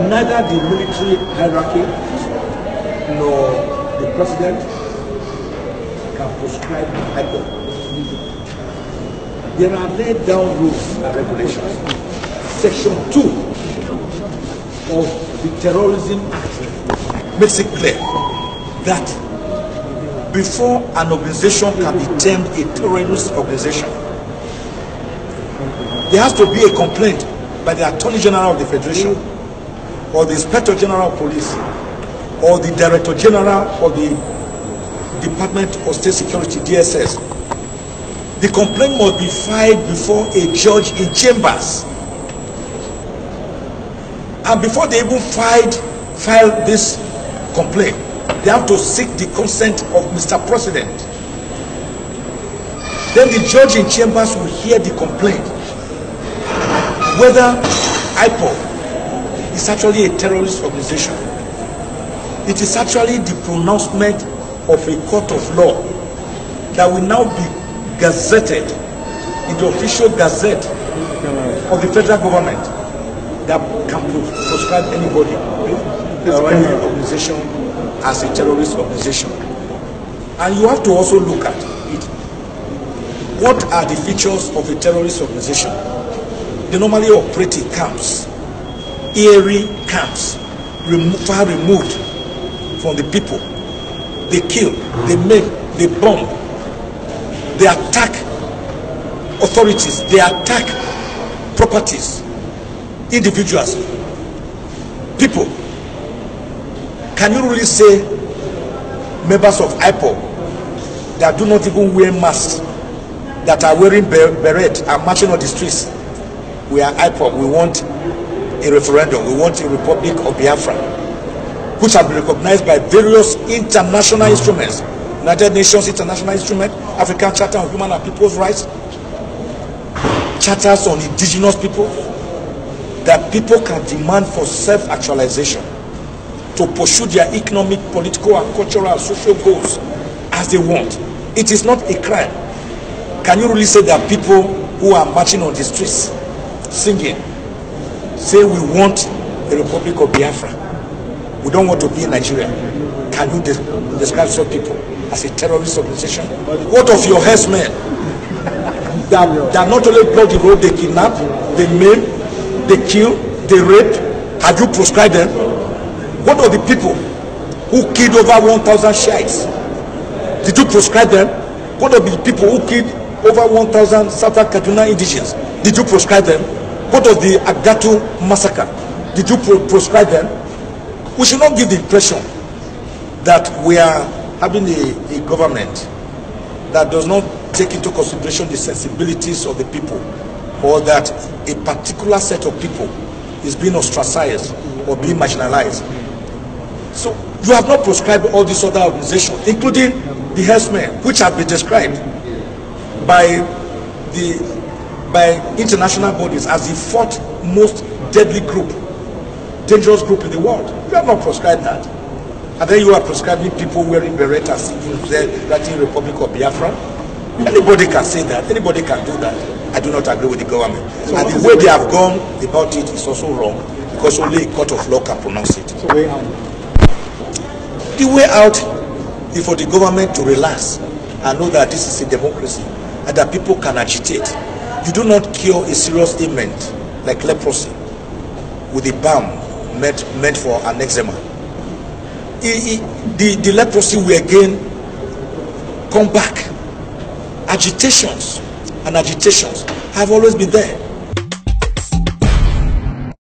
neither the military hierarchy nor the president can prescribe IPOB. There are laid down rules and regulations. Section 2 of the Terrorism Act makes it clear that before an organization can be termed a terrorist organization, there has to be a complaint by the Attorney General of the Federation, or the Inspector General of Police, or the Director General of the Department of State Security, DSS. The complaint must be filed before a judge in chambers. And before they even file this complaint, they have to seek the consent of Mr. President. Then the judge in chambers will hear the complaint, whether IPOB is actually a terrorist organization. It is actually the pronouncement of a court of law that will now be gazetted in the official gazette of the federal government that can proscribe anybody, any organization as a terrorist organization. And you have to also look at it. What are the features of a terrorist organization? They normally operate in camps, eerie camps, far removed from the people. They kill, they maim, they bomb, they attack authorities, they attack properties, individuals, people. Can you really say members of IPOB that do not even wear masks, that are wearing beret and marching on the streets, we are IPOB, we want a referendum, we want a Republic of Biafra, which have been recognized by various international instruments, United Nations International Instrument, African Charter on Human and People's Rights, charters on indigenous people, that people can demand for self-actualization, to pursue their economic, political, and cultural and social goals as they want. It is not a crime. Can you really say that people who are marching on the streets, singing, say we want a Republic of Biafra, we don't want to be in Nigeria? Can you describe such people as a terrorist organization? What of your herdsmen that not only block the road, they kidnap, they maim, they kill, they rape? Have you proscribed them? What of the people who killed over 1,000 Shiites? Did you proscribe them? What of the people who killed over 1,000 Southern Kaduna indigenes? Did you proscribe them? What of the Agatu massacre? Did you proscribe them? We should not give the impression that we are having a government that does not take into consideration the sensibilities of the people, or that a particular set of people is being ostracized or being marginalized. So you have not proscribed all these other organizations, including the herdsmen, which have been described by international bodies as the fourth most deadly group, dangerous group in the world. You have not proscribed that. And then you are prescribing people wearing berettas, writing Republic of Biafra. Anybody can say that. Anybody can do that. I do not agree with the government. So and the way they have gone about it is also wrong, because only a court of law can pronounce it. So way out. The way out is for the government to relax and know that this is a democracy and that people can agitate. You do not cure a serious ailment like leprosy with a balm meant for an eczema. The leprosy will again come back. Agitations have always been there.